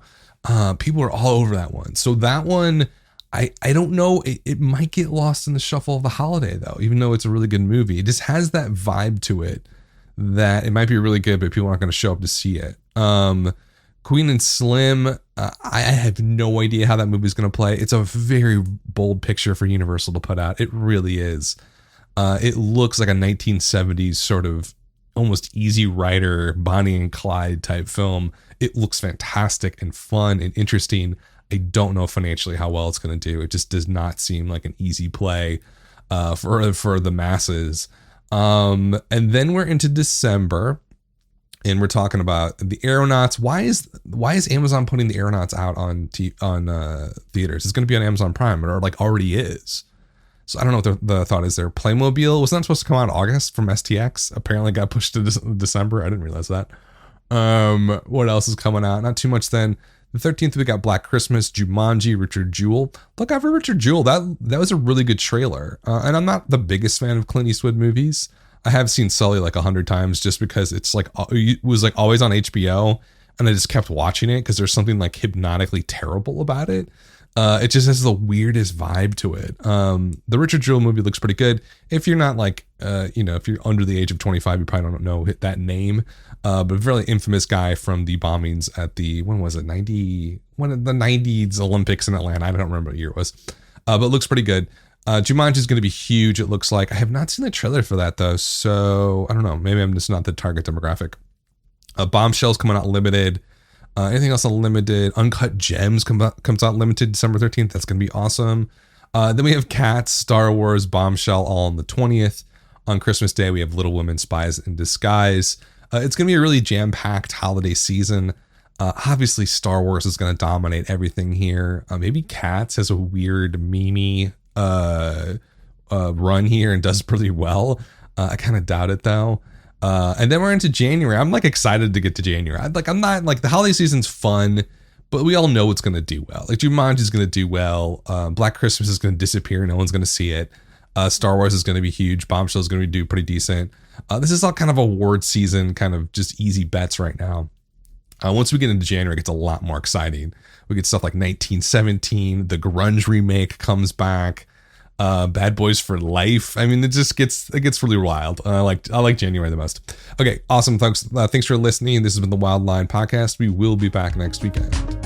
People are all over that one. So that one, I don't know. It might get lost in the shuffle of the holiday though, even though it's a really good movie. It just has that vibe to it that it might be really good, but people aren't going to show up to see it. Queen and Slim, I have no idea how that movie is going to play. It's a very bold picture for Universal to put out. It really is. It looks like a 1970s sort of almost Easy Rider, Bonnie and Clyde type film. It looks fantastic and fun and interesting. I don't know financially how well it's going to do. It just does not seem like an easy play for the masses. And then we're into December, and we're talking about The Aeronauts. Why is Amazon putting The Aeronauts out on theaters? It's going to be on Amazon Prime, or like already is. So I don't know what the thought is there. Playmobil was not supposed to come out in August from STX. Apparently got pushed to December. I didn't realize that. What else is coming out? Not too much then. The 13th, we got Black Christmas, Jumanji, Richard Jewell. Look out for Richard Jewell. That was a really good trailer. And I'm not the biggest fan of Clint Eastwood movies. I have seen Sully like 100 times just because it's like, it was like always on HBO, and I just kept watching it because there's something like hypnotically terrible about it. It just has the weirdest vibe to it. The Richard Jewell movie looks pretty good. If you're not like, if you're under the age of 25, you probably don't know that name. But a very infamous guy from the bombings at the, when was it? One of the 90s Olympics in Atlanta. I don't remember what year it was. But it looks pretty good. Jumanji is going to be huge. It looks like. I have not seen the trailer for that though. So I don't know. Maybe I'm just not the target demographic. Bombshell's coming out limited. Anything else unlimited? Uncut Gems comes out limited December 13th. That's going to be awesome. Then we have Cats, Star Wars, Bombshell all on the 20th. On Christmas Day, we have Little Women, Spies in Disguise. It's going to be a really jam-packed holiday season. Obviously, Star Wars is going to dominate everything here. Maybe Cats has a weird meme run here and does pretty well. I kind of doubt it though. And then we're into January. I'm like excited to get to January. I'm not like, the holiday season's fun, but we all know it's going to do well. Like Jumanji's going to do well. Black Christmas is going to disappear. No one's going to see it. Star Wars is going to be huge. Bombshell is going to do pretty decent. This is all kind of award season, kind of just easy bets right now. Once we get into January, it gets a lot more exciting. We get stuff like 1917. The Grunge remake comes back. Bad Boys for Life. I mean, it gets really wild. I like January the most. Okay, awesome. Thanks for listening. This has been the Wildline Podcast. We will be back next weekend.